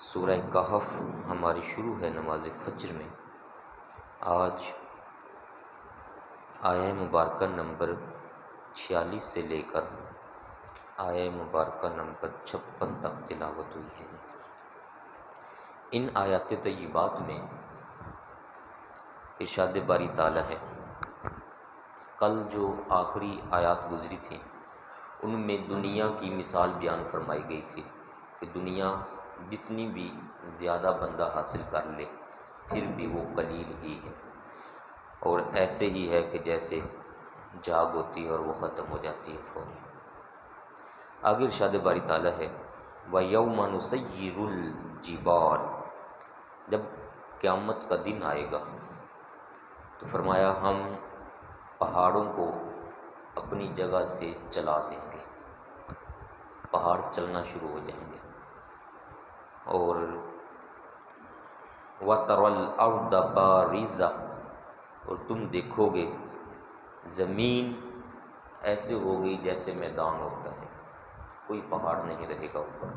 سورہ کہف ہماری شروع ہے نماز فجر میں۔ آج آیہ مبارکہ نمبر 46 سے لے کر آیہ مبارکہ نمبر 56 تک تلاوت ہوئی ہے۔ ان آیات طیبات میں ارشاد باری تعالیٰ ہے، کل جو آخری آیات گزری تھی ان میں دنیا کی مثال بیان فرمائی گئی تھی کہ دنیا جتنی بھی زیادہ بندہ حاصل کر لے پھر بھی وہ قلیل ہی ہے، اور ایسے ہی ہے کہ جیسے جاگ ہوتی ہے اور وہ ختم ہو جاتی ہے فوری۔ آگے ارشاد باری تعالیٰ ہے، وَيَوْمَ نُسَيِّرُ الْجِبَالَ، جب قیامت کا دن آئے گا تو فرمایا ہم پہاڑوں کو اپنی جگہ سے چلا دیں گے، پہاڑ چلنا شروع ہو جائیں گے۔ اور وَتَرَى الْأَرْضَ بَارِزَةً، اور تم دیکھو گے زمین ایسے ہوگی جیسے میدان ہوتا ہے، کوئی پہاڑ نہیں رہے گا اوپر۔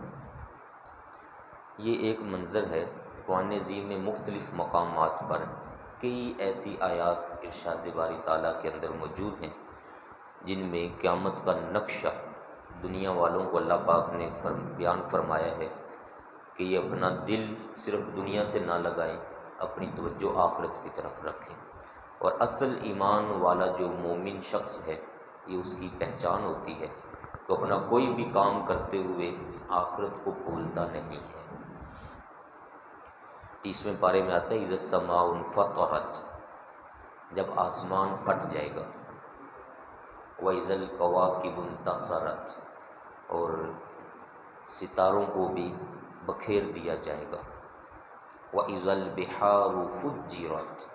یہ ایک منظر ہے۔ قرآن عظیم میں مختلف مقامات پر کئی ایسی آیات ارشاد باری تعالیٰ کے اندر موجود ہیں جن میں قیامت کا نقشہ دنیا والوں کو اللہ پاک نے بیان فرمایا ہے کہ یہ اپنا دل صرف دنیا سے نہ لگائیں، اپنی توجہ آخرت کی طرف رکھیں۔ اور اصل ایمان والا جو مومن شخص ہے یہ اس کی پہچان ہوتی ہے تو اپنا کوئی بھی کام کرتے ہوئے آخرت کو بھولتا نہیں ہے۔ 30ویں پارے میں آتا ہے اذا السماء انفطرت، جب آسمان پھٹ جائے گا، وَإِذَا الْكَوَاكِبُ انتَثَرَتْ، اور ستاروں کو بھی بکھیر دیا جائے گا، وَإِذَا الْبِحَارُ فُجِّرَتْ،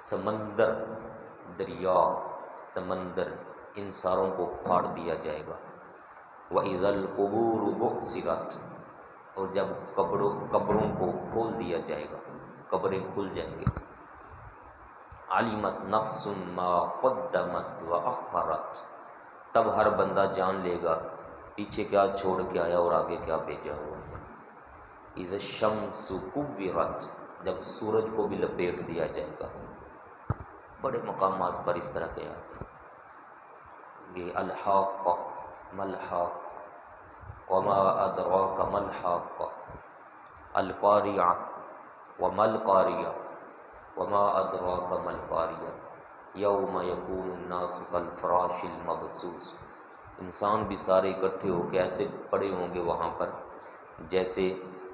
سمندر، دریا، سمندر ان ساروں کو پھاڑ دیا جائے گا، وَإِذَا الْقُبُورُ بُعْثِرَتْ، اور جب قبروں کو کھول دیا جائے گا، قبریں کھل جائیں گے، عَلِمَتْ نَفْسٌ مَا قَدَّمَتْ وَأَخَّرَتْ، تب ہر بندہ جان لے گا پیچھے کیا چھوڑ کے آیا اور آگے کیا بھیجا ہوا ہے۔ اِذَا الشَّمْسُ كُوِّرَتْ، جب سورج کو بھی لپیٹ دیا جائے گا۔ بڑے مقامات پر اس طرح کے آتے ہیں۔ یہ الحاقہ ما الحاقہ وما ادراک ما الحاقہ، القاریہ وما القاریہ وما ادراک ما القاریہ، یوم یکون الناس کالفراش المبثوث، انسان بھی سارے اکٹھے ہو کے ایسے پڑے ہوں گے وہاں پر جیسے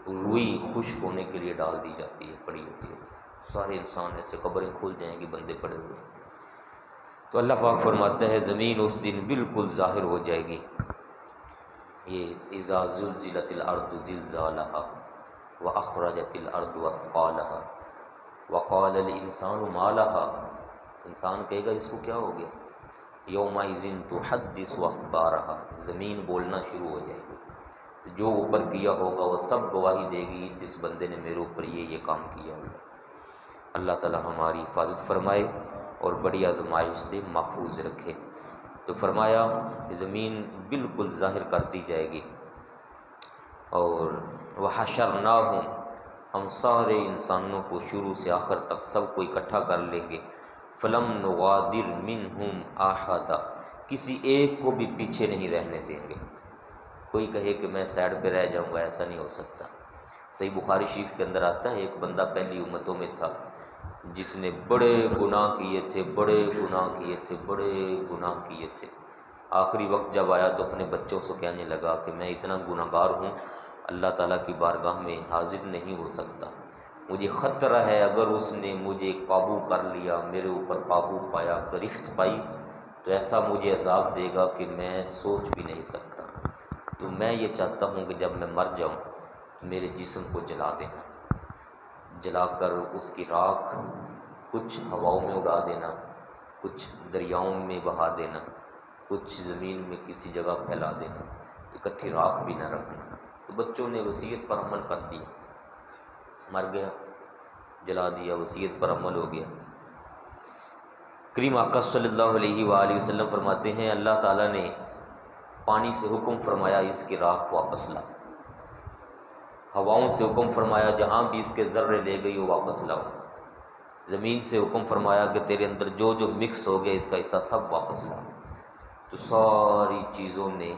روئی خشک ہونے کے لیے ڈال دی جاتی ہے، پڑی ہوتی ہے، سارے انسان ایسے قبریں کھل جائیں گی، بندے پڑے ہوئے۔ تو اللہ پاک فرماتا ہے زمین اس دن بالکل ظاہر ہو جائے گی۔ یہ اذا زلزلت الارض زلزالها واخرجت الارض اثقالها وقال الانسان ما لها، انسان کہے گا اس کو کیا ہو گیا، یومئذ تحدث اخبارها، زمین بولنا شروع ہو جائے گی، جو اوپر کیا ہوگا وہ سب گواہی دے گی اس بندے نے میرے اوپر یہ کام کیا ہوگا۔ اللہ تعالی ہماری حفاظت فرمائے اور بڑی آزمائش سے محفوظ رکھے۔ تو فرمایا زمین بالکل ظاہر کر دی جائے گی، اور وحشرناہم، ہم سارے انسانوں کو شروع سے آخر تک سب کو اکٹھا کر لیں گے، فلم نغادر منہم احدا، کسی ایک کو بھی پیچھے نہیں رہنے دیں گے۔ کوئی کہے کہ میں سائڈ پہ رہ جاؤں گا، ایسا نہیں ہو سکتا۔ صحیح بخاری شریف کے اندر آتا ہے ایک بندہ پہلی امتوں میں تھا جس نے بڑے گناہ کیے تھے، بڑے گناہ کیے تھے، بڑے گناہ کیے تھے، آخری وقت جب آیا تو اپنے بچوں سے کہنے لگا کہ میں اتنا گناہ گار ہوں، اللہ تعالیٰ کی بارگاہ میں حاضر نہیں ہو سکتا، مجھے خطرہ ہے اگر اس نے مجھے قابو کر لیا، میرے اوپر قابو پایا، گرفت پائی تو ایسا مجھے عذاب دے گا کہ میں سوچ بھی نہیں سکتا، تو میں یہ چاہتا ہوں کہ جب میں مر جاؤں تو میرے جسم کو جلا دینا، جلا کر اس کی راکھ کچھ ہواؤں میں اڑا دینا، کچھ دریاؤں میں بہا دینا، کچھ زمین میں کسی جگہ پھیلا دینا، اکٹھی راکھ بھی نہ رکھنا۔ تو بچوں نے وصیت پر عمل کر دیا، مر گیا، جلا دیا، وصیت پر عمل ہو گیا۔ کریم آقا صلی اللہ علیہ وآلہ وسلم فرماتے ہیں اللہ تعالیٰ نے پانی سے حکم فرمایا اس کی راکھ واپس لا، ہواؤں سے حکم فرمایا جہاں بھی اس کے ذرے لے گئی وہ واپس لاؤ، زمین سے حکم فرمایا کہ تیرے اندر جو جو مکس ہو گیا اس کا حصہ سب واپس لاؤ، تو ساری چیزوں نے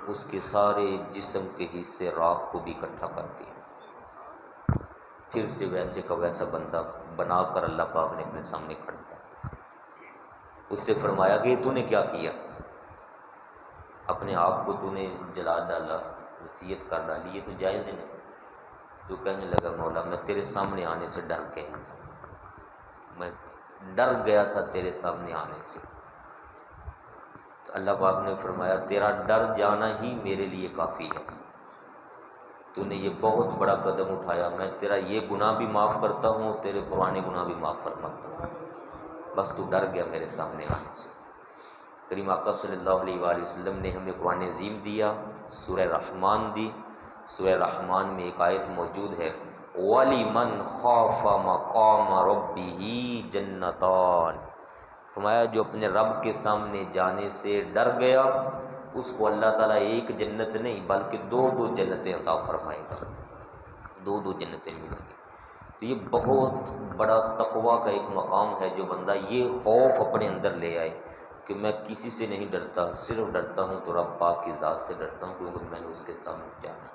اس کے سارے جسم کے حصے راک کو بھی اکٹھا کر دیا، پھر سے ویسے کا ویسا بندہ بنا کر اللہ پاک نے اپنے سامنے کھڑا کیا۔ اس سے فرمایا کہ تو نے کیا کیا، اپنے آپ کو تو نے جلا ڈالا، وصیت کر ڈالی، یہ تو جائز ہی نہیں۔ تو کہنے لگا مولا میں تیرے سامنے آنے سے ڈر گیا تھا، میں ڈر گیا تھا تیرے سامنے آنے سے۔ تو اللہ پاک نے فرمایا تیرا ڈر جانا ہی میرے لیے کافی ہے، تو نے یہ بہت بڑا قدم اٹھایا، میں تیرا یہ گناہ بھی معاف کرتا ہوں، تیرے پرانے گناہ بھی معاف فرماتا ہوں، بس تو ڈر گیا میرے سامنے آنے سے۔ کریم آقا صلی اللہ علیہ وآلہ وسلم نے ہمیں قرآن عظیم دیا، سورہ رحمان دی، سورہ رحمان میں ایک آیت موجود ہے وَلِمَنْ خَافَ مَقَامَ رَبِّهِ جَنَّتَانِ، فرمایا جو اپنے رب کے سامنے جانے سے ڈر گیا اس کو اللہ تعالیٰ ایک جنت نہیں بلکہ دو دو جنتیں عطا فرمائے گا، دو دو جنتیں ملیں گی۔ تو یہ بہت بڑا تقویٰ کا ایک مقام ہے، جو بندہ یہ خوف اپنے اندر لے آئے کہ میں کسی سے نہیں ڈرتا، صرف ڈرتا ہوں تو رب پاک کی ذات سے ڈرتا ہوں، کیونکہ میں نے اس کے سامنے جانا۔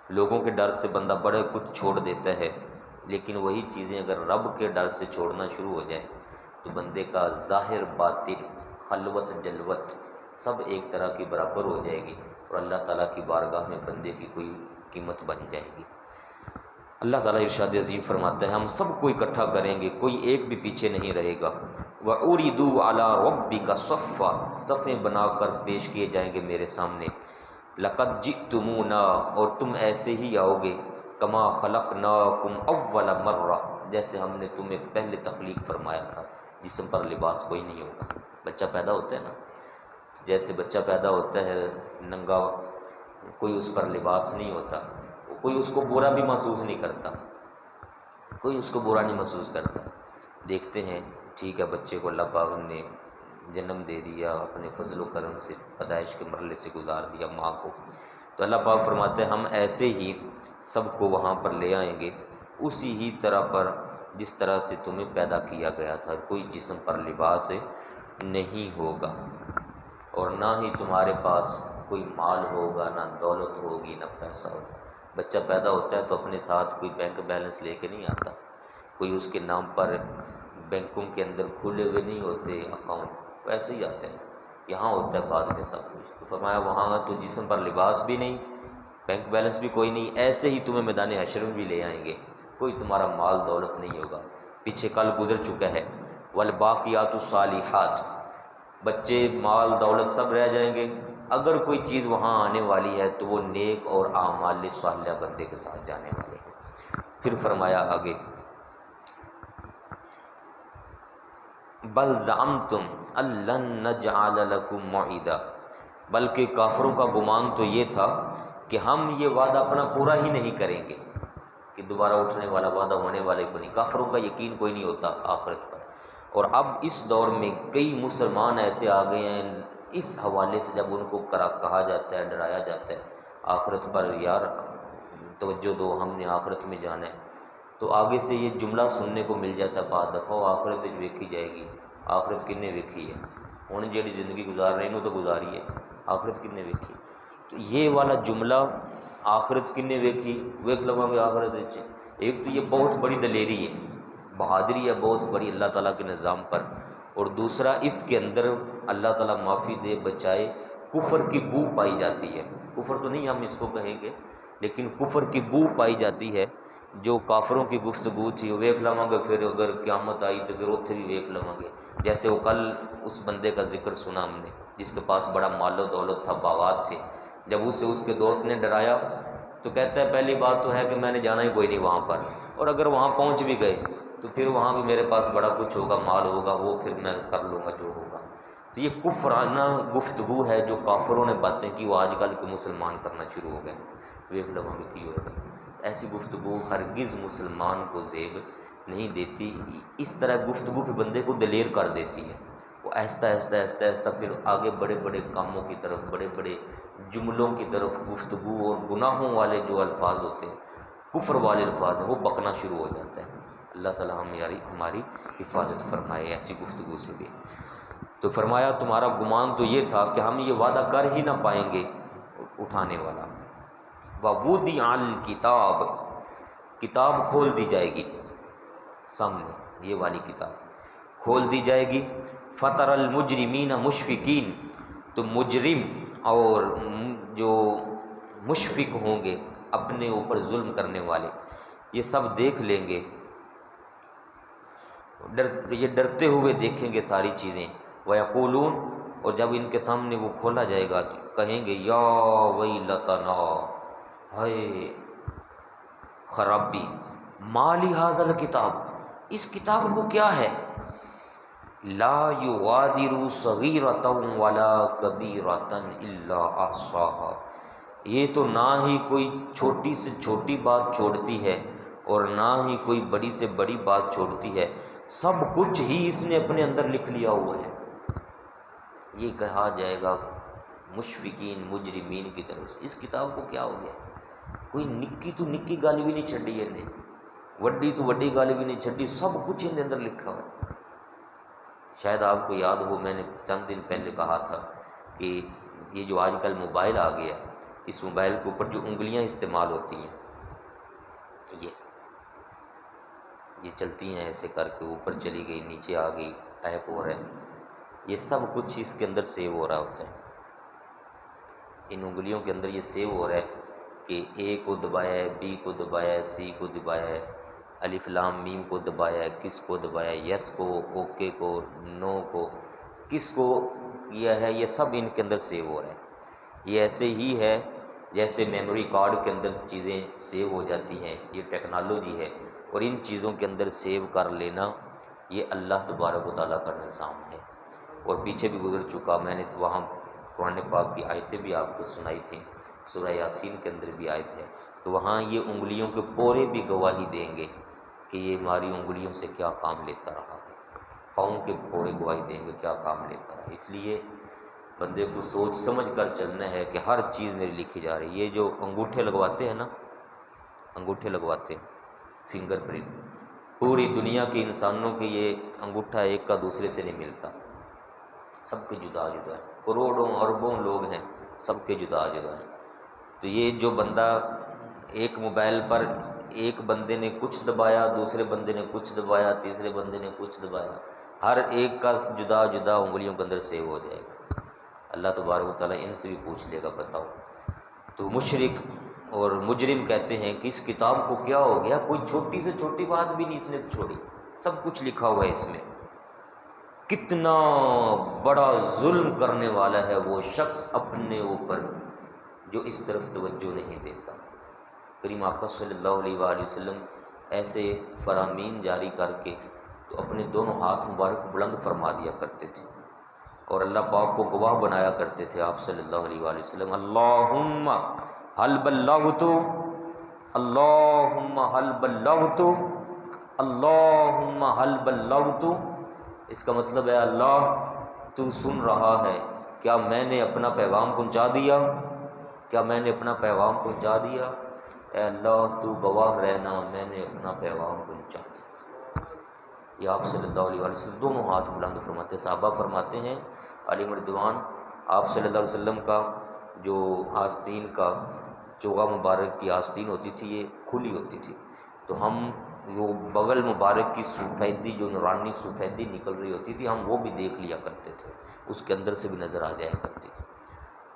لوگوں کے ڈر سے بندہ بڑے کچھ چھوڑ دیتا ہے، لیکن وہی چیزیں اگر رب کے ڈر سے چھوڑنا شروع ہو جائیں تو بندے کا ظاہر باطن، خلوت جلوت سب ایک طرح کی برابر ہو جائے گی، اور اللہ تعالیٰ کی بارگاہ میں بندے کی کوئی قیمت بن جائے گی۔ اللہ تعالیٰ ارشاد عظیم فرماتا ہے ہم سب کو اکٹھا کریں گے، کوئی ایک بھی پیچھے نہیں رہے گا۔ وَأُرِدُوا عَلَىٰ رَبِّكَ صَفًّا، صفیں بنا کر پیش کیے جائیں گے میرے سامنے۔ لَقَدْ جِئْتُمُونَا، اور تم ایسے ہی آؤ گے، كَمَا خَلَقْنَاكُمْ أَوَّلَ مَرَّةٍ، جیسے ہم نے تمہیں پہلے تخلیق فرمایا تھا۔ جسم پر لباس کوئی نہیں ہوگا، بچہ پیدا ہوتا ہے نا، جیسے بچہ پیدا ہوتا ہے ننگا، کوئی اس پر لباس نہیں ہوتا، کوئی اس کو برا بھی محسوس نہیں کرتا، کوئی اس کو برا نہیں محسوس کرتا۔ دیکھتے ہیں ٹھیک ہے بچے کو اللہ پاک نے جنم دے دیا، اپنے فضل و کرم سے پیدائش کے مرحلے سے گزار دیا ماں کو، تو اللہ پاک فرماتے ہیں ہم ایسے ہی سب کو وہاں پر لے آئیں گے، اسی ہی طرح پر جس طرح سے تمہیں پیدا کیا گیا تھا، کوئی جسم پر لباس نہیں ہوگا، اور نہ ہی تمہارے پاس کوئی مال ہوگا، نہ دولت ہوگی، نہ پیسہ ہوگا۔ بچہ پیدا ہوتا ہے تو اپنے ساتھ کوئی بینک بیلنس لے کے نہیں آتا، کوئی اس کے نام پر بینکوں کے اندر کھلے ہوئے نہیں ہوتے اکاؤنٹ، ویسے ہی آتے ہیں، یہاں ہوتا ہے بعد میں سب کچھ۔ تو فرمایا وہاں تو جسم پر لباس بھی نہیں، بینک بیلنس بھی کوئی نہیں، ایسے ہی تمہیں میدان حشر میں بھی لے آئیں گے، کوئی تمہارا مال دولت نہیں ہوگا۔ پیچھے کل گزر چکا ہے والباقیات الصالحات، بچے مال دولت سب رہ جائیں گے، اگر کوئی چیز وہاں آنے والی ہے تو وہ نیک اور اعمال صالحہ بندے کے ساتھ جانے والے ہیں۔ پھر فرمایا آگے بل زعمتم ان لن نجعل لكم موعدا، بلکہ کافروں کا گمان تو یہ تھا کہ ہم یہ وعدہ اپنا پورا ہی نہیں کریں گے، کہ دوبارہ اٹھنے والا وعدہ ہونے والے کو نہیں، کافروں کا یقین کوئی نہیں ہوتا آخرت پر۔ اور اب اس دور میں کئی مسلمان ایسے آ گئے ہیں اس حوالے سے، جب ان کو کہا جاتا ہے، ڈرایا جاتا ہے آخرت پر، یار توجہ دو ہم نے آخرت میں جانا ہے، تو آگے سے یہ جملہ سننے کو مل جاتا ہے بعد دفعہ آخرت ویکھی جائے گی، آخرت کنے ویکھی ہے، ہن جیڑی زندگی گزار رہے ہیں تو گزاری ہے، آخرت کنے ویکھی۔ تو یہ والا جملہ آخرت کنے ویکھی، ویکھ لواں گے آخرت وچ، ایک تو یہ بہت بڑی دلیری ہے، بہادری ہے بہت بڑی اللہ تعالیٰ کے نظام پر، اور دوسرا اس کے اندر اللہ تعالیٰ معافی دے بچائے کفر کی بو پائی جاتی ہے، کفر تو نہیں ہم اس کو کہیں گے لیکن کفر کی بو پائی جاتی ہے، جو کافروں کی گفتگو تھی وہ ویکھ لواں گے، پھر اگر قیامت آئی تو پھر اتھے بھی ویکھ لواں گے۔ جیسے وہ کل اس بندے کا ذکر سنا ہم نے جس کے پاس بڑا مال و دولت تھا، باغات تھے، جب اسے اس کے دوست نے ڈرایا تو کہتا ہے پہلی بات تو ہے کہ میں نے جانا ہی کوئی نہیں وہاں پر، اور اگر وہاں پہنچ بھی گئے تو پھر وہاں بھی میرے پاس بڑا کچھ ہوگا، مال ہوگا، وہ پھر میں کر لوں گا جو ہوگا۔ تو یہ کفرانہ گفتگو ہے جو کافروں نے باتیں کی، وہ آج کل کے مسلمان کرنا شروع ہو گئے، ویکھ لواں گے کی ہوگا۔ ایسی گفتگو ہرگز مسلمان کو زیب نہیں دیتی، اس طرح گفتگو پہ بندے کو دلیر کر دیتی ہے، وہ آہستہ آہستہ آہستہ آہستہ پھر آگے بڑے بڑے کاموں کی طرف، بڑے بڑے جملوں کی طرف گفتگو، اور گناہوں والے جو الفاظ ہوتے ہیں، کفر والے الفاظ ہیں، وہ بکنا شروع ہو جاتا ہے۔ اللہ تعالیٰ ہماری حفاظت فرمائے ایسی گفتگو سے بھی۔ تو فرمایا تمہارا گمان تو یہ تھا کہ ہم یہ وعدہ کر ہی نہ پائیں گے اٹھانے والا۔ وَوُضِعَ الْكِتَابُ، کتاب کھول دی جائے گی سامنے، یہ والی کتاب کھول دی جائے گی۔ فَتَرَى الْمُجْرِمِينَ مُشْفِقِينَ، تو مجرم اور جو مشفق ہوں گے اپنے اوپر ظلم کرنے والے، یہ سب دیکھ لیں گے، یہ ڈرتے ہوئے دیکھیں گے ساری چیزیں۔ وَيَقُولُونَ، اور جب ان کے سامنے وہ کھولا جائے گا تو کہیں گے یا ویلتنا، ہائے خرابی، ما لہذا الکتاب، اس کتاب کو کیا ہے، لا یغادر صغیرۃ ولا کبیرۃ الا احصاها، یہ تو نہ ہی کوئی چھوٹی سے چھوٹی بات چھوڑتی ہے اور نہ ہی کوئی بڑی سے بڑی بات چھوڑتی ہے، سب کچھ ہی اس نے اپنے اندر لکھ لیا ہوا ہے۔ یہ کہا جائے گا مشفقین مجرمین کی طرف سے، اس کتاب کو کیا ہو گیا، کوئی نکی تو نکی گل بھی نہیں چھڈی ہے، وڈی تو وڈی گل بھی نہیں چھڈی، سب کچھ ان کے اندر لکھا ہوا ہے۔ شاید آپ کو یاد ہو، میں نے چند دن پہلے کہا تھا کہ یہ جو آج کل موبائل آ گیا، اس موبائل کے اوپر جو انگلیاں استعمال ہوتی ہیں، یہ چلتی ہیں ایسے کر کے، اوپر چلی گئی نیچے آ گئی، ٹائپ ہو رہا ہے، یہ سب کچھ اس کے اندر سیو ہو رہا ہوتا ہے۔ ان انگلیوں کے اندر یہ سیو ہو رہا ہے کہ اے کو دبایا ہے، بی کو دبایا ہے، سی کو دبایا ہے، الف لام میم کو دبایا ہے، کس کو دبایا ہے، یس کو، اوکے کو، نو کو، کس کو کیا ہے، یہ سب ان کے اندر سیو ہو رہا ہے۔ یہ ایسے ہی ہے جیسے میموری کارڈ کے اندر چیزیں سیو ہو جاتی ہیں، یہ ٹیکنالوجی ہے، اور ان چیزوں کے اندر سیو کر لینا یہ اللہ تبارک و تعالیٰ کا نظام ہے۔ اور پیچھے بھی گزر چکا، میں نے وہاں قرآن پاک کی آیتیں بھی آپ کو سنائی تھیں، سورہ یاسین کے اندر بھی آیت ہے، تو وہاں یہ انگلیوں کے پورے بھی گواہی دیں گے کہ یہ ہماری انگلیوں سے کیا کام لیتا رہا ہے، پاؤں کے پورے گواہی دیں گے کیا کام لیتا رہا ہے۔ اس لیے بندے کو سوچ سمجھ کر چلنا ہے کہ ہر چیز میری لکھی جا رہی ہے۔ یہ جو انگوٹھے لگواتے ہیں نا، انگوٹھے لگواتے ہیں، فنگر پرنٹ، پوری دنیا کے انسانوں کے یہ انگوٹھا ایک کا دوسرے سے نہیں ملتا، سب کے جدا جدا ہے، کروڑوں اربوں لوگ ہیں، سب کے جدا جدا ہیں۔ تو یہ جو بندہ ایک موبائل پر ایک بندے نے کچھ دبایا، دوسرے بندے نے کچھ دبایا، تیسرے بندے نے کچھ دبایا، ہر ایک کا جدا جدا انگلیوں کے اندر سیو ہو جائے گا۔ اللہ تبارک و تعالیٰ ان سے بھی پوچھ لے گا، بتاؤ۔ تو مشرک اور مجرم کہتے ہیں کہ اس کتاب کو کیا ہو گیا، کوئی چھوٹی سے چھوٹی بات بھی نہیں اس نے چھوڑی، سب کچھ لکھا ہوا ہے اس میں۔ کتنا بڑا ظلم کرنے والا ہے وہ شخص اپنے اوپر جو اس طرف توجہ نہیں دیتا۔ کریم آقا صلی اللہ علیہ وآلہ وسلم ایسے فرامین جاری کر کے تو اپنے دونوں ہاتھ مبارک بلند فرما دیا کرتے تھے، اور اللہ پاک کو گواہ بنایا کرتے تھے آپ صلی اللہ علیہ وآلہ وسلم، اللہم حل بلغت، اللہم حل بلغت، اللہم حل بلغت۔ اس کا مطلب ہے اللہ تو سن رہا ہے، کیا میں نے اپنا پیغام پہنچا دیا، کیا میں نے اپنا پیغام پہنچا دیا، اے اللہ تو گواہ رہنا میں نے اپنا پیغام پہنچا دیا۔ یہ آپ صلی اللہ علیہ وسلم دونوں ہاتھ بلند فرماتے، صحابہ فرماتے ہیں علی مردوان، آپ صلی اللہ علیہ وسلم کا جو آستین کا چوغا مبارک کی آستین ہوتی تھی یہ کھلی ہوتی تھی، تو ہم وہ بغل مبارک کی سفیدی جو نورانی سفیدی نکل رہی ہوتی تھی ہم وہ بھی دیکھ لیا کرتے تھے، اس کے اندر سے بھی نظر آ جایا کرتی تھی۔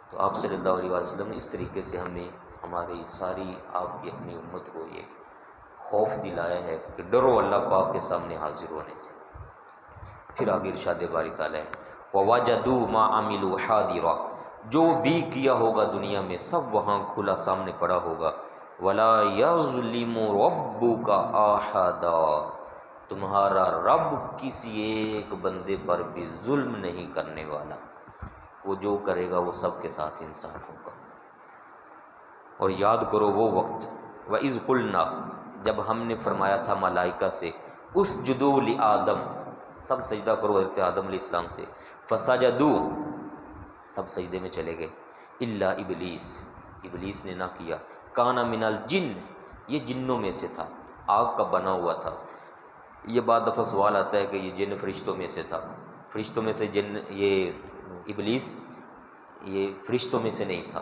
تو آپ صلی اللہ علیہ وسلم اس طریقے سے ہمیں ہماری ساری آپ کی اپنی امت کو یہ خوف دلایا ہے کہ ڈرو اللہ پاک کے سامنے حاضر ہونے سے۔ پھر آگے ارشاد باری تعالیٰ ہے وَوَجَدُوا مَا عَمِلُوا حَاضِرًا، جو بھی کیا ہوگا دنیا میں سب وہاں کھلا سامنے پڑا ہوگا، وَلَا يَظْلِمُ رَبُّكَ أَحَدًا، تمہارا رب کسی ایک بندے پر بھی ظلم نہیں کرنے والا، وہ جو کرے گا وہ سب کے ساتھ انصاف ہوگا۔ اور یاد کرو وہ وقت، وَإِذْ قُلْنَا، جب ہم نے فرمایا تھا ملائکہ سے اسجدوا لآدم، سب سجدہ کرو حضرت آدم علیہ السلام سے. فسجدو، سب سجدے میں چلے گئے. الا ابلیس، ابلیس نے نہ کیا. کان من الجن، یہ جنوں میں سے تھا، آگ کا بنا ہوا تھا. یہ بعد دفعہ سوال آتا ہے کہ یہ جن فرشتوں میں سے تھا. فرشتوں میں سے جن، یہ ابلیس یہ فرشتوں میں سے نہیں تھا.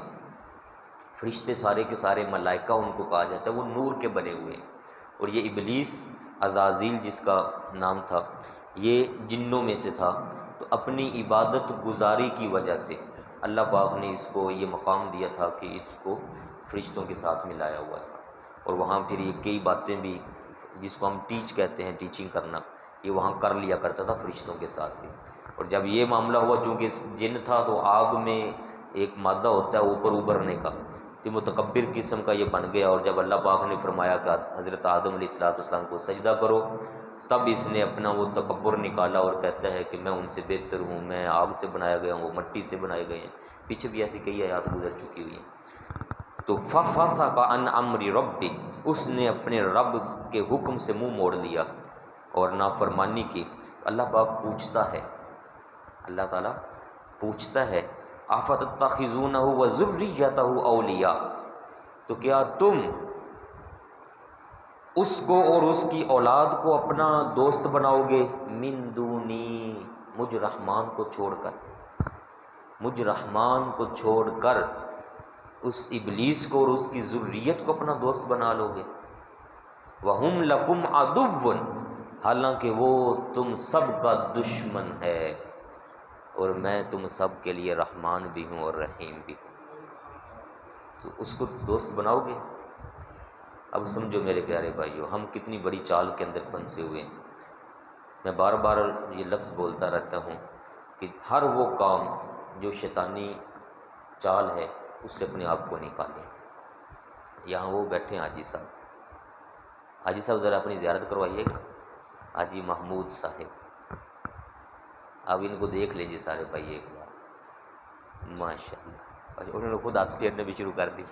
فرشتے سارے کے سارے ملائکہ ان کو کہا جاتا ہے، وہ نور کے بنے ہوئے ہیں. اور یہ ابلیس عزازیل جس کا نام تھا، یہ جنوں میں سے تھا. تو اپنی عبادت گزاری کی وجہ سے اللہ پاک نے اس کو یہ مقام دیا تھا کہ اس کو فرشتوں کے ساتھ ملایا ہوا تھا. اور وہاں پھر یہ کئی باتیں بھی جس کو ہم ٹیچ کہتے ہیں، ٹیچنگ کرنا، یہ وہاں کر لیا کرتا تھا فرشتوں کے ساتھ بھی. اور جب یہ معاملہ ہوا، چونکہ جن تھا تو آگ میں ایک مادہ ہوتا ہے اوپر ابھرنے کا، تو متکبر قسم کا یہ بن گیا. اور جب اللہ پاک نے فرمایا کہ حضرت آدم علیہ السلام کو سجدہ کرو، تب اس نے اپنا وہ تکبر نکالا اور کہتا ہے کہ میں ان سے بہتر ہوں، میں آگ سے بنایا گیا ہوں، وہ مٹی سے بنائے گئے ہیں. پیچھے بھی ایسی کئی آیات گزر چکی ہوئی ہیں. تو فَفَسَقَ عَنْ أَمْرِ رَبِّهِ، اس نے اپنے رب کے حکم سے منہ موڑ لیا اور نافرمانی کی. اللہ پاک پوچھتا ہے، اللہ تعالیٰ پوچھتا ہے أَفَتَتَّخِذُونَهُ وَذُرِّيَّتَهُ أَوْلِيَاءَ، تو کیا تم اس کو اور اس کی اولاد کو اپنا دوست بناؤ گے، من دونی، مجھ رحمان کو چھوڑ کر، مجھ رحمان کو چھوڑ کر اس ابلیس کو اور اس کی ذریت کو اپنا دوست بنا لو گے. وَهُمْ لَكُمْ عَدُوٌّ، حالانکہ وہ تم سب کا دشمن ہے، اور میں تم سب کے لیے رحمان بھی ہوں اور رحیم بھی ہوں. تو اس کو دوست بناؤ گے؟ اب سمجھو میرے پیارے بھائیو، ہم کتنی بڑی چال کے اندر پھنسے ہوئے ہیں. میں بار بار یہ لفظ بولتا رہتا ہوں کہ ہر وہ کام جو شیطانی چال ہے اس سے اپنے آپ کو نکالیں. یہاں وہ بیٹھے ہیں حاجی صاحب، حاجی صاحب ذرا اپنی زیارت کروائیے گا، حاجی محمود صاحب. اب ان کو دیکھ لیجیے سارے بھائی ایک بار، ماشاء اللہ. انہوں نے خود ہاتھ پھیرنے بھی شروع کر دی.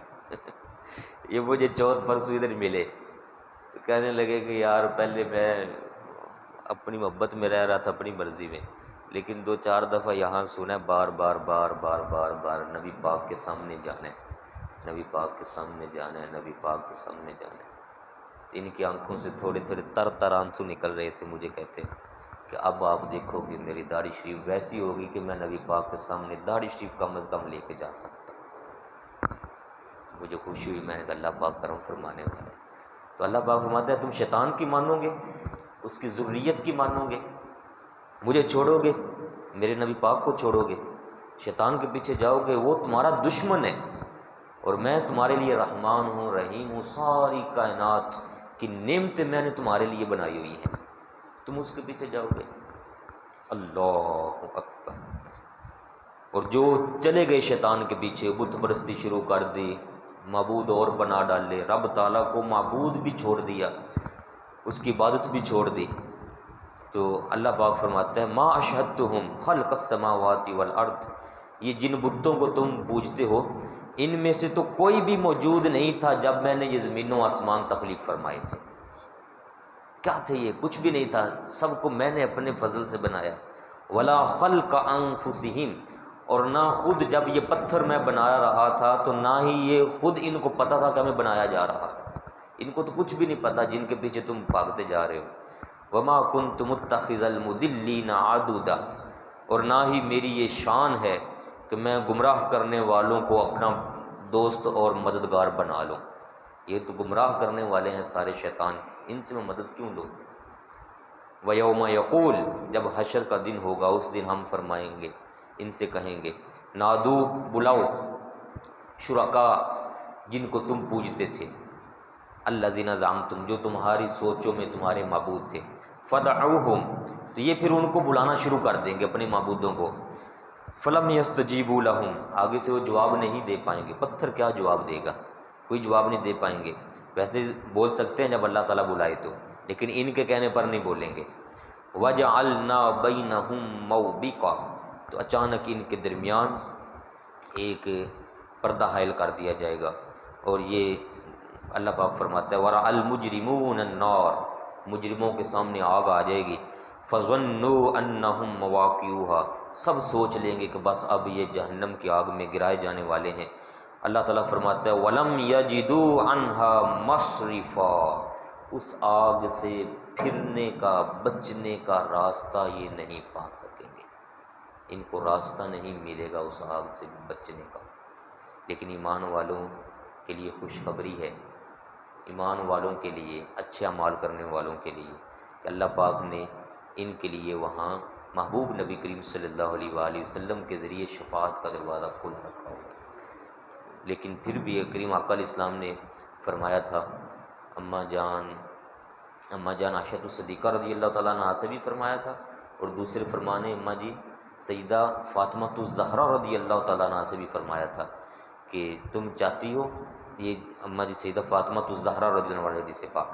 یہ مجھے چوتھ پرسوں ادھر ملے تو کہنے لگے کہ یار پہلے میں اپنی محبت میں رہ رہا تھا، اپنی مرضی میں، لیکن 2-4 دفعہ یہاں سنا بار بار بار بار بار بار نبی پاک کے سامنے جانا ہے، نبی پاک کے سامنے جانا ہے، نبی پاک کے سامنے جانا ہے. ان کی آنکھوں سے تھوڑے تھوڑے تر تر آنسو نکل رہے تھے. مجھے کہتے کہ اب آپ دیکھو کہ میری داڑھی شریف ویسی ہوگی کہ میں نبی پاک کے سامنے داڑھی شریف کم از کم لے کے جا سکتا. مجھے خوشی ہوئی، میں نے کہا اللہ پاک کرم فرمانے والا ہے. تو اللہ پاک فرماتا ہے تم شیطان کی مانو گے، اس کی ذریت کی مانو گے، مجھے چھوڑو گے، میرے نبی پاک کو چھوڑو گے، شیطان کے پیچھے جاؤ گے، وہ تمہارا دشمن ہے، اور میں تمہارے لیے رحمان ہوں، رحیم ہوں. ساری کائنات کی نعمتیں میں نے تمہارے لیے بنائی ہوئی ہیں، تم اس کے پیچھے جاؤ گے. اللہ اکبر. اور جو چلے گئے شیطان کے پیچھے، بت پرستی شروع کر دی، معبود اور بنا ڈالے، رب تعالیٰ کو معبود بھی چھوڑ دیا، اس کی عبادت بھی چھوڑ دی. تو اللہ پاک فرماتا ہے ما اشہدتہم خلق السماوات والارض، یہ جن بتوں کو تم پوجتے ہو ان میں سے تو کوئی بھی موجود نہیں تھا جب میں نے یہ زمین و آسمان تخلیق فرمائے تھے. کیا تھے یہ؟ کچھ بھی نہیں تھا، سب کو میں نے اپنے فضل سے بنایا. ولا خلق انفسہم، اور نہ خود جب یہ پتھر میں بنا رہا تھا تو نہ ہی یہ خود ان کو پتہ تھا کہ ہمیں بنایا جا رہا ہے. ان کو تو کچھ بھی نہیں پتہ جن کے پیچھے تم بھاگتے جا رہے ہو. وما کنت متخذ المضلین عضدا، اور نہ ہی میری یہ شان ہے کہ میں گمراہ کرنے والوں کو اپنا دوست اور مددگار بنا لوں. یہ تو گمراہ کرنے والے ہیں سارے شیطان، ان سے میں مدد کیوں لوں. وَيَوْمَ يَقُولُ، جب حشر کا دن ہوگا اس دن ہم فرمائیں گے، ان سے کہیں گے نادو، بلاؤ، شرکا، جن کو تم پوجتے تھے، الذین زعمتم، جو تمہاری سوچوں میں تمہارے معبود تھے. فدعوہم، تو یہ پھر ان کو بلانا شروع کر دیں گے اپنے معبودوں کو. فلم یستجیبوا لہم، آگے سے وہ جواب نہیں دے پائیں گے. پتھر کیا جواب دے گا؟ کوئی جواب نہیں دے پائیں گے. ویسے بول سکتے ہیں جب اللہ تعالیٰ بلائے تو، لیکن ان کے کہنے پر نہیں بولیں گے. وجعلنا بینہم موبقا، تو اچانک ان کے درمیان ایک پردہ حائل کر دیا جائے گا. اور یہ اللہ پاک فرماتا ہے ورأى المجرمون النار، مجرموں کے سامنے آگ آ جائے گی. فظنوا انہم مواقعوها، سب سوچ لیں گے کہ بس اب یہ جہنم کی آگ میں گرائے جانے والے ہیں۔ اللہ تعالیٰ فرماتا ہے وَلَمْ يَجِدُوا عَنْهَا مَصْرِفًا، اس آگ سے پھرنے کا، بچنے کا راستہ یہ نہیں پا سکیں گے، ان کو راستہ نہیں ملے گا اس آگ سے بچنے کا۔ لیکن ایمان والوں کے لیے خوشخبری ہے، ایمان والوں کے لیے، اچھے اعمال کرنے والوں کے لیے، کہ اللہ پاک نے ان کے لیے وہاں محبوب نبی کریم صلی اللہ علیہ وآلہ وسلم کے ذریعے شفاعت کا دروازہ کھلا رکھا ہوا ہے۔ لیکن پھر بھی کریم آقا علیہ السلام نے فرمایا تھا، اماں جان عائشہ صدیقہ رضی اللہ تعالیٰ عنہا سے بھی فرمایا تھا، اور دوسرے فرمانے اماں جی سیدہ فاطمہ الزہرا رضی اللہ تعالیٰ عنہا سے بھی فرمایا تھا کہ تم چاہتی ہو، یہ اماں جی سیدہ فاطمہ الزہرا رضی اللہ عنہا حدیث پاک،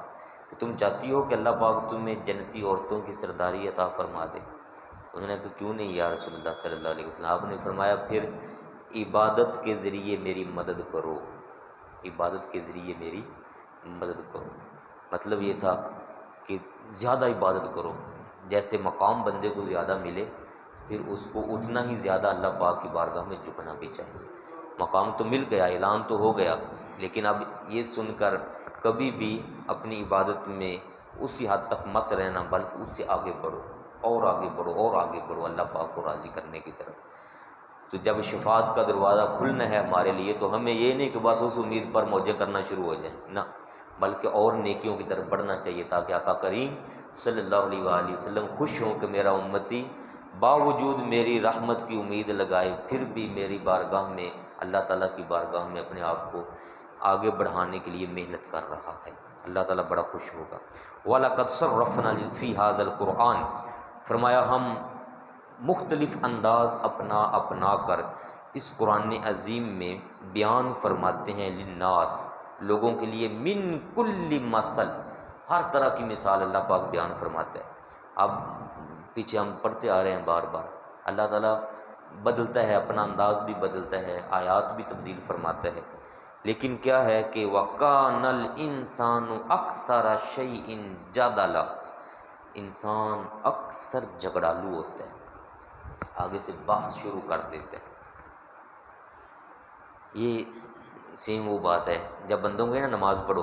کہ تم چاہتی ہو کہ اللہ پاک تمہیں جنتی عورتوں کی سرداری عطا فرما دے؟ انہوں نے کہا کیوں نہیں یا رسول اللہ صلی اللہ علیہ وسلم۔ آپ نے فرمایا پھر عبادت کے ذریعے میری مدد کرو، عبادت کے ذریعے میری مدد کرو۔ مطلب یہ تھا کہ زیادہ عبادت کرو، جیسے مقام بندے کو زیادہ ملے پھر اس کو اتنا ہی زیادہ اللہ پاک کی بارگاہ میں جھکنا بھی چاہیے۔ مقام تو مل گیا، اعلان تو ہو گیا، لیکن اب یہ سن کر کبھی بھی اپنی عبادت میں اسی حد تک مت رہنا، بلکہ اس سے آگے بڑھو اور آگے بڑھو اور آگے بڑھو اللہ پاک کو راضی کرنے کی طرف۔ تو جب شفاعت کا دروازہ کھلنا ہے ہمارے لیے تو ہمیں یہ نہیں کہ بس اس امید پر موجیں کرنا شروع ہو جائیں، نہ، بلکہ اور نیکیوں کی طرف بڑھنا چاہیے، تاکہ آقا کریم صلی اللہ علیہ وآلہ وسلم خوش ہوں کہ میرا امتی باوجود میری رحمت کی امید لگائے پھر بھی میری بارگاہ میں، اللہ تعالیٰ کی بارگاہ میں اپنے آپ کو آگے بڑھانے کے لیے محنت کر رہا ہے۔ اللہ تعالیٰ بڑا خوش ہوگا۔ وَلَقَدْ صَرَّفْنَا فِي هَذَا الْقُرْآنِ، فرمایا ہم مختلف انداز اپنا کر اس قرآن عظیم میں بیان فرماتے ہیں، للناس، لوگوں کے لیے، من کل مثل، ہر طرح کی مثال اللہ پاک بیان فرماتا ہے۔ اب پیچھے ہم پڑھتے آ رہے ہیں بار بار، اللہ تعالیٰ بدلتا ہے، اپنا انداز بھی بدلتا ہے، آیات بھی تبدیل فرماتا ہے، لیکن کیا ہے کہ وَقَانَ الْإِنسَانُ أَكْثَرَ شَيْءٍ جَدَلًا، انسان اکثر جھگڑالو ہوتا ہے، آگے سے بحث شروع کر دیتا ہے۔ یہ سیم وہ بات ہے جب بندوں کو نا نماز پڑھو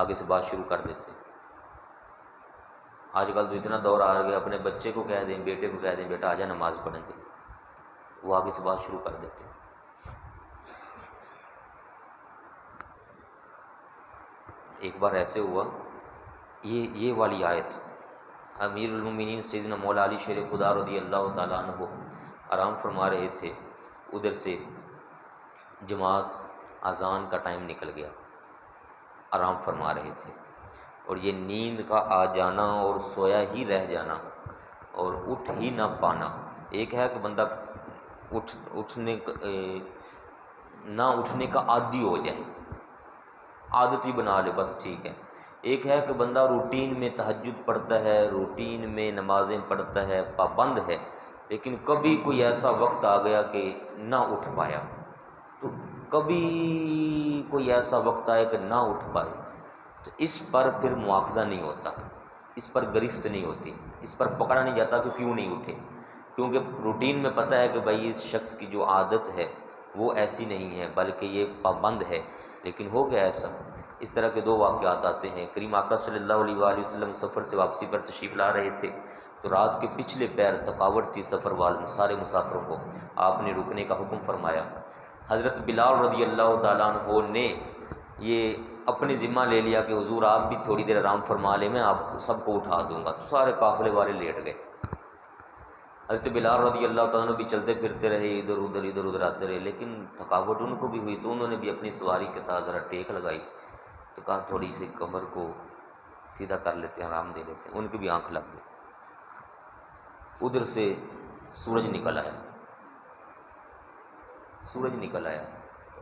آگے سے بات شروع کر دیتے ہیں۔ آج کل تو اتنا دور آ گیا، اپنے بچے کو کہہ دیں، بیٹے کو کہہ دیں بیٹا آجا نماز پڑھیں گے، وہ آگے سے بات شروع کر دیتے ہیں۔ ایک بار ایسے ہوا، یہ والی آیت امیر المومنین سیدنا مولا علی شیر خدا رضی اللہ تعالیٰ عنہ آرام فرما رہے تھے، ادھر سے جماعت اذان کا ٹائم نکل گیا، آرام فرما رہے تھے، اور یہ نیند کا آ جانا اور سویا ہی رہ جانا اور اٹھ ہی نہ پانا، ایک ہے کہ بندہ نہ اٹھنے کا عادی ہو جائے، عادت ہی بنا لے بس ٹھیک ہے، ایک ہے کہ بندہ روٹین میں تہجد پڑھتا ہے، روٹین میں نمازیں پڑھتا ہے، پابند ہے، لیکن کبھی کوئی ایسا وقت آ گیا کہ نہ اٹھ پایا، تو کبھی کوئی ایسا وقت آئے کہ نہ اٹھ پائے تو اس پر پھر مواخذہ نہیں ہوتا، اس پر گرفت نہیں ہوتی، اس پر پکڑا نہیں جاتا کہ کیوں نہیں اٹھے، کیونکہ روٹین میں پتہ ہے کہ بھائی اس شخص کی جو عادت ہے وہ ایسی نہیں ہے بلکہ یہ پابند ہے، لیکن ہو گیا ایسا۔ اس طرح کے دو واقعات آتے ہیں، کریم آقا صلی اللہ علیہ وآلہ وسلم سفر سے واپسی پر تشریف لا رہے تھے تو رات کے پچھلے پہر تھکاوٹ تھی سفر والوں سارے مسافروں کو، آپ نے رکنے کا حکم فرمایا۔ حضرت بلال رضی اللہ تعالیٰ عنہ نے یہ اپنے ذمہ لے لیا کہ حضور آپ بھی تھوڑی دیر آرام فرما لیں، میں آپ سب کو اٹھا دوں گا، تو سارے قافلے والے لیٹ گئے۔ حضرت بلال رضی اللہ تعالیٰ عنہ بھی چلتے پھرتے رہے، ادھر ادھر آتے رہے، لیکن تھکاوٹ ان کو بھی ہوئی تو انہوں نے بھی اپنی سواری کے ساتھ ذرا ٹیک لگائی، تو کہا تھوڑی سی کمر کو سیدھا کر لیتے ہیں، آرام دے لیتے ہیں، ان کی بھی آنکھ لگ گئی۔ ادھر سے سورج نکل آیا، سورج نکل آیا،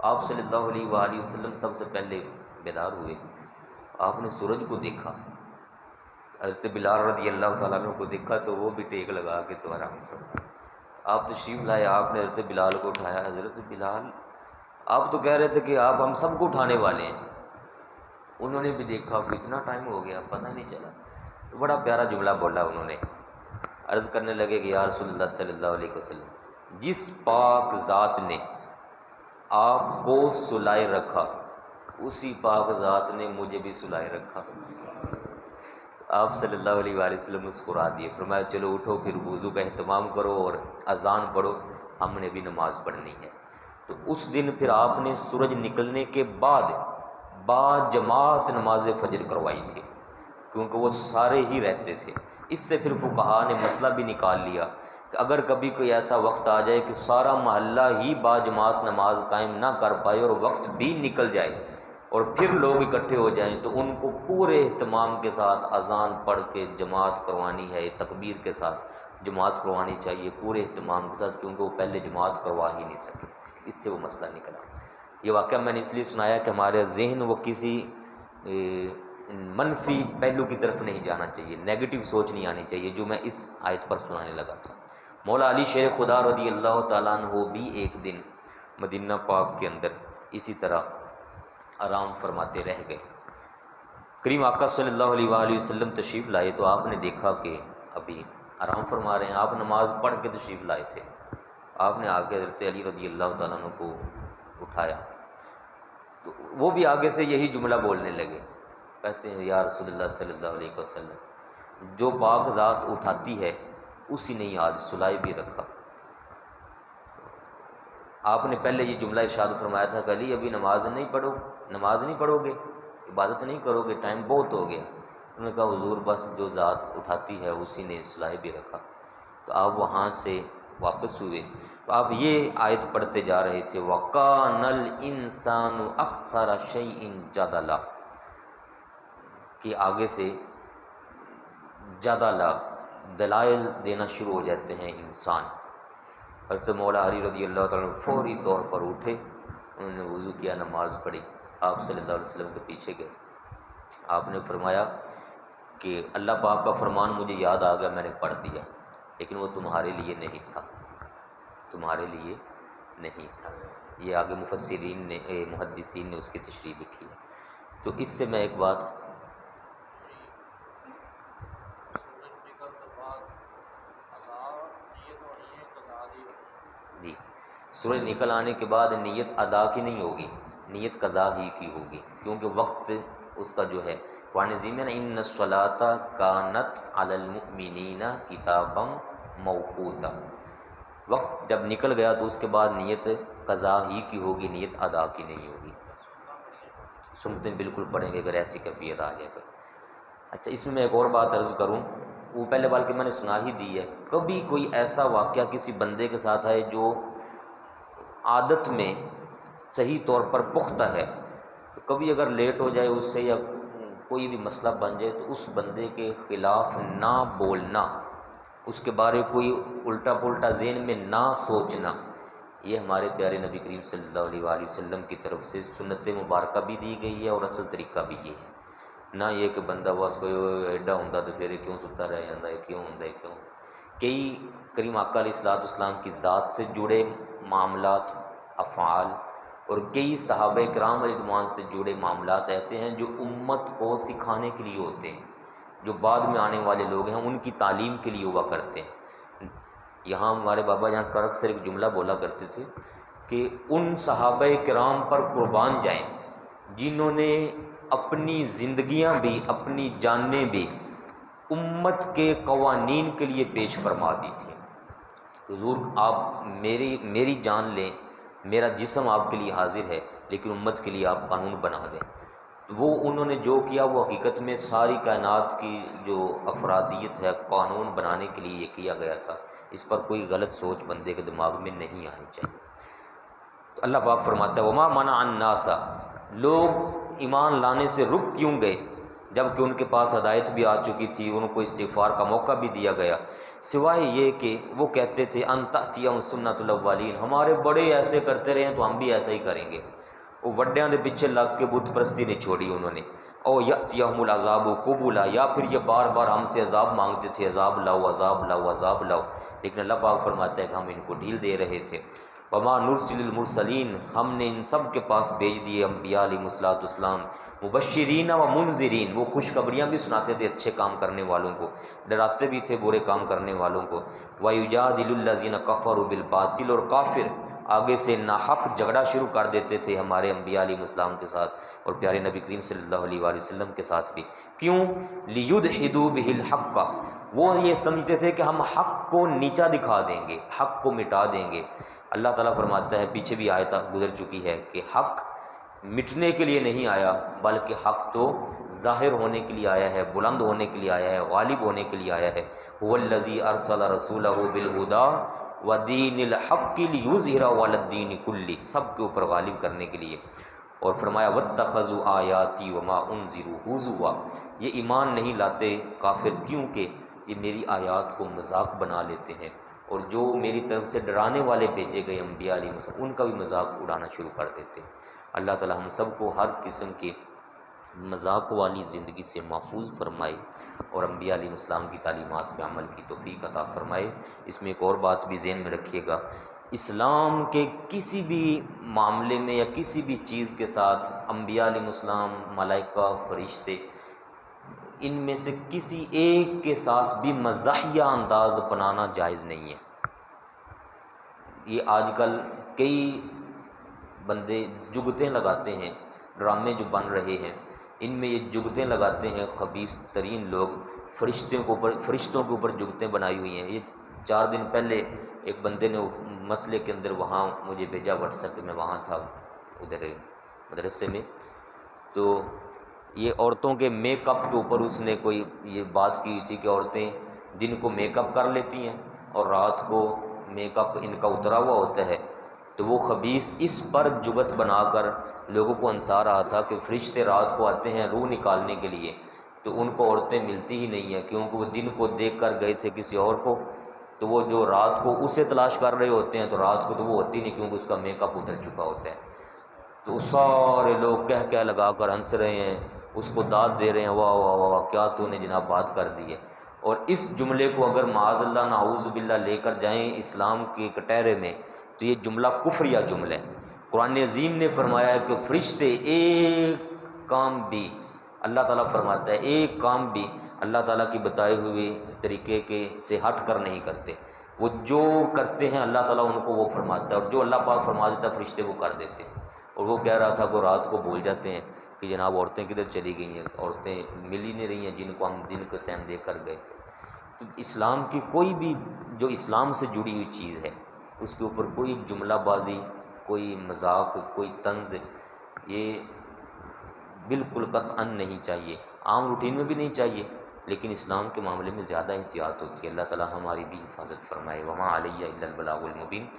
آپ صلی اللہ علیہ وآلہ وسلم سب سے پہلے بیدار ہوئے، آپ نے سورج کو دیکھا، حضرت بلال رضی اللہ تعالیٰ عنہ کو دیکھا تو وہ بھی ٹیک لگا کے تو آرام فرمایا۔ آپ تشریف لائے، آپ نے حضرت بلال کو اٹھایا، حضرت بلال آپ تو کہہ رہے تھے کہ آپ ہم سب کو اٹھانے والے ہیں، انہوں نے بھی دیکھا کہ اتنا ٹائم ہو گیا پتہ نہیں چلا، بڑا پیارا جملہ بولا انہوں نے، عرض کرنے لگے کہ یا رسول اللہ صلی اللہ علیہ وسلم، جس پاک ذات نے آپ کو سلائے رکھا اسی پاک ذات نے مجھے بھی سلائے رکھا۔ آپ صلی اللہ علیہ وآلہ وسلم مسکرا دیے، فرمایا چلو اٹھو پھر وضو کا اہتمام کرو اور اذان پڑھو، ہم نے بھی نماز پڑھنی ہے۔ تو اس دن پھر آپ نے سورج نکلنے کے بعد جماعت نماز فجر کروائی تھی، کیونکہ وہ سارے ہی رہتے تھے۔ اس سے پھر فقہا نے مسئلہ بھی نکال لیا کہ اگر کبھی کوئی ایسا وقت آ جائے کہ سارا محلہ ہی جماعت نماز قائم نہ کر پائے اور وقت بھی نکل جائے اور پھر لوگ اکٹھے ہو جائیں، تو ان کو پورے اہتمام کے ساتھ اذان پڑھ کے جماعت کروانی ہے، تکبیر کے ساتھ جماعت کروانی چاہیے پورے اہتمام کے ساتھ، کیونکہ وہ پہلے جماعت کروا ہی نہیں سکے۔ اس سے وہ مسئلہ نکلا۔ یہ واقعہ میں نے اس لیے سنایا کہ ہمارے ذہن وہ کسی منفی پہلو کی طرف نہیں جانا چاہیے، نیگیٹو سوچ نہیں آنی چاہیے، جو میں اس آیت پر سنانے لگا تھا۔ مولا علی شیر خدا رضی اللہ تعالیٰ عنہ بھی ایک دن مدینہ پاک کے اندر اسی طرح آرام فرماتے رہ گئے۔ کریم آقا صلی اللہ علیہ وآلہ وسلم تشریف لائے تو آپ نے دیکھا کہ ابھی آرام فرما رہے ہیں، آپ نماز پڑھ کے تشریف لائے تھے۔ آپ نے آگے حضرت علی رضی اللہ تعالیٰ عنہ کو اٹھایا تو وہ بھی آگے سے یہی جملہ بولنے لگے، کہتے ہیں یا رسول اللہ صلی اللہ علیہ وسلم، جو پاک ذات اٹھاتی ہے اسی نے آج سلائے بھی رکھا۔ آپ نے پہلے یہ جملہ ارشاد فرمایا تھا کہ علی ابھی نماز نہیں پڑھو گے، عبادت نہیں کرو گے، ٹائم بہت ہو گیا۔ انہوں نے کہا حضور بس جو ذات اٹھاتی ہے اسی نے سلائے بھی رکھا۔ تو آپ وہاں سے واپس ہوئے تو آپ یہ آیت پڑھتے جا رہے تھے، وَقَانَ الْإِنسَانُ أَكْثَرَ شَيْءٍ جَدَلًا، کہ آگے سے جدلا دلائل دینا شروع ہو جاتے ہیں انسان۔ حضرت مولا علی رضی اللہ تعالیٰ عنہ فوری طور پر اٹھے، انہوں نے وضو کیا، نماز پڑھی، آپ صلی اللہ علیہ وسلم کے پیچھے گئے۔ آپ نے فرمایا کہ اللہ پاک کا فرمان مجھے یاد آ گیا، میں نے پڑھ دیا، لیکن وہ تمہارے لیے نہیں تھا، تمہارے لیے نہیں تھا۔ یہ آگے مفسرین نے محدثین نے اس کی تشریح لکھی ہے۔ تو اس سے میں ایک بات جی، سورج نکل آنے کے بعد نیت ادا کی نہیں ہوگی، نیت قضا ہی کی ہوگی، کیونکہ وقت اس کا جو ہے قرآن عظیم میں ان الصلاۃ کانت علی المؤمنین کتابا موقوتا، وقت جب نکل گیا تو اس کے بعد نیت قضا ہی کی ہوگی، نیت ادا کی نہیں ہوگی۔ سنتے بالکل پڑھیں گے اگر ایسی کیفیت آ جائے تو۔ اچھا، اس میں ایک اور بات عرض کروں، وہ پہلے بلکہ میں نے سنا ہی دی ہے، کبھی کوئی ایسا واقعہ کسی بندے کے ساتھ ہے جو عادت میں صحیح طور پر پختہ ہے، تو کبھی اگر لیٹ ہو جائے اس سے یا کوئی بھی مسئلہ بن جائے تو اس بندے کے خلاف نہ بولنا، اس کے بارے کوئی الٹا پلٹا ذہن میں نہ سوچنا، یہ ہمارے پیارے نبی کریم صلی اللہ علیہ وآلہ وسلم کی طرف سے سنت مبارکہ بھی دی گئی ہے اور اصل طریقہ بھی یہ ہے۔ نہ یہ کہ بندہ بس کوئی ایڈا ہوندا تو پھر کیوں ستا رہ جاتا ہے، کیوں ہوندا ہے کیوں۔ کئی کریم آقا علیہ الصلوۃ والسلام کی ذات سے جڑے معاملات، افعال، اور کئی صحابہ کرام رضوان سے جڑے معاملات ایسے ہیں جو امت کو سکھانے کے لیے ہوتے ہیں، جو بعد میں آنے والے لوگ ہیں ان کی تعلیم کے لیے ہوا کرتے ہیں۔ یہاں ہمارے بابا جان کا اکثر ایک جملہ بولا کرتے تھے کہ ان صحابہ کرام پر قربان جائیں جنہوں نے اپنی زندگیاں بھی، اپنی جانیں بھی امت کے قوانین کے لیے پیش فرما دی تھی۔ حضور آپ میری جان لیں، میرا جسم آپ کے لیے حاضر ہے، لیکن امت کے لیے آپ قانون بنا دیں۔ وہ انہوں نے جو کیا وہ حقیقت میں ساری کائنات کی جو افرادیت ہے قانون بنانے کے لیے یہ کیا گیا تھا، اس پر کوئی غلط سوچ بندے کے دماغ میں نہیں آنی چاہیے۔ تو اللہ پاک فرماتا ہے وما منع الناس، لوگ ایمان لانے سے رک کیوں گئے جب کہ ان کے پاس ہدایت بھی آ چکی تھی، ان کو استغفار کا موقع بھی دیا گیا، سوائے یہ کہ وہ کہتے تھے ان تأتیہم سنت الاولین، ہمارے بڑے ایسے کرتے رہے ہیں تو ہم بھی ایسا ہی کریں گے۔ وہ وڈیاں دے پیچھے لگ کے بت پرستی نہیں چھوڑی انہوں نے۔ او یأتیہم العذاب قبولا، یا پھر یہ بار بار ہم سے عذاب مانگتے تھے، عذاب لاؤ عذاب لاؤ عذاب لاؤ، لیکن اللہ پاک فرماتا ہے کہ ہم ان کو ڈھیل دے رہے تھے۔ وما نرسل المرسلین، ہم نے ان سب کے پاس بھیج دیے انبیاء علیہ الصلوۃ والسلام، مبشرین و منذرین، وہ خوشخبریاں بھی سناتے تھے اچھے کام کرنے والوں کو، ڈراتے بھی تھے برے کام کرنے والوں کو۔ وَيُجَادِلُ الَّذِينَ كَفَرُوا بِالْبَاطِلِ، اور کافر آگے سے ناحق جھگڑا شروع کر دیتے تھے ہمارے انبیاء علیہ السلام کے ساتھ اور پیارے نبی کریم صلی اللہ علیہ وآلہ وسلم کے ساتھ بھی۔ کیوں؟ لِيُدْحِضُوا بِهِ الْحَقَّ، وہ یہ سمجھتے تھے کہ ہم حق کو نیچا دکھا دیں گے، حق کو مٹا دیں گے۔ اللہ تعالیٰ فرماتا ہے، پیچھے بھی آیت گزر چکی ہے، کہ حق مٹنے کے لیے نہیں آیا، بلکہ حق تو ظاہر ہونے کے لیے آیا ہے، بلند ہونے کے لیے آیا ہے، غالب ہونے کے لیے آیا ہے۔ هو الذی ارسل رسولہ بالہدی ودین الحق لیظہرہ علی الدین کلہ، سب کے اوپر غالب کرنے کے لیے۔ اور فرمایا واتخذوا آیاتی وما انذروا ہزوا، یہ ایمان نہیں لاتے کافر کیونکہ یہ میری آیات کو مذاق بنا لیتے ہیں، اور جو میری طرف سے ڈرانے والے بھیجے گئے انبیاء علیہ السلام ان کا بھی مذاق اڑانا شروع کر دیتے ہیں۔ اللہ تعالی ہم سب کو ہر قسم کی مذاق والی زندگی سے محفوظ فرمائے اور انبیاء علیہ السلام کی تعلیمات پہ عمل کی توفیق عطا فرمائے۔ اس میں ایک اور بات بھی ذہن میں رکھیے گا، اسلام کے کسی بھی معاملے میں یا کسی بھی چیز کے ساتھ انبیاء علیہ السلام، ملائکہ، فرشتے، ان میں سے کسی ایک کے ساتھ بھی مزاحیہ انداز اپنانا جائز نہیں ہے۔ یہ آج کل کئی بندے جگتیں لگاتے ہیں، ڈرامے جو بن رہے ہیں ان میں یہ جگتیں لگاتے ہیں خبیث ترین لوگ، فرشتوں کے اوپر جگتیں بنائی ہوئی ہیں۔ یہ 4 دن پہلے ایک بندے نے مسئلے کے اندر وہاں مجھے بھیجا واٹس ایپ پہ، میں وہاں تھا ادھر مدرسے میں، تو یہ عورتوں کے میک اپ کے اوپر اس نے کوئی یہ بات کی تھی کہ عورتیں دن کو میک اپ کر لیتی ہیں اور رات کو میک اپ ان کا اترا ہوا ہوتا ہے، تو وہ خبیث اس پر جگت بنا کر لوگوں کو ہنسا رہا تھا کہ فرشتے رات کو آتے ہیں روح نکالنے کے لیے، تو ان کو عورتیں ملتی ہی نہیں ہیں، کیونکہ وہ دن کو دیکھ کر گئے تھے کسی اور کو، تو وہ جو رات کو اسے تلاش کر رہے ہوتے ہیں، تو رات کو تو وہ ہوتی نہیں کیونکہ اس کا میک اپ اتر چکا ہوتا ہے۔ تو سارے لوگ کہہ لگا کر ہنس رہے ہیں، اس کو داد دے رہے ہیں، واہ واہ واہ واہ کیا تو نے جناب بات کر دی ہے۔ اور اس جملے کو اگر معاذ اللہ نعوذ باللہ لے کر جائیں اسلام کے کٹہرے میں تو یہ جملہ کفریہ جملہ ہے۔ قرآن عظیم نے فرمایا ہے کہ فرشتے ایک کام بھی، اللہ تعالیٰ فرماتا ہے ایک کام بھی اللہ تعالیٰ کی بتائے ہوئے طریقے کے سے ہٹ کر نہیں کرتے، وہ جو کرتے ہیں اللہ تعالیٰ ان کو وہ فرماتا ہے، اور جو اللہ پاک فرما دیتا ہے فرشتے وہ کر دیتے ہیں۔ اور وہ کہہ رہا تھا وہ رات کو بول جاتے ہیں کہ جناب عورتیں کدھر چلی گئی ہیں، عورتیں مل ہی نہیں رہی ہیں جن کو ہم دن کے ٹائم دے کر گئے تھے۔ تو اسلام کی کوئی بھی جو اسلام سے جڑی ہوئی چیز ہے اس کے اوپر کوئی جملہ بازی، کوئی مذاق، کوئی طنز، یہ بالکل قطعاً نہیں چاہیے، عام روٹین میں بھی نہیں چاہیے، لیکن اسلام کے معاملے میں زیادہ احتیاط ہوتی ہے۔ اللہ تعالی ہماری بھی حفاظت فرمائے۔ وما علیہ الا البلاغ المبین۔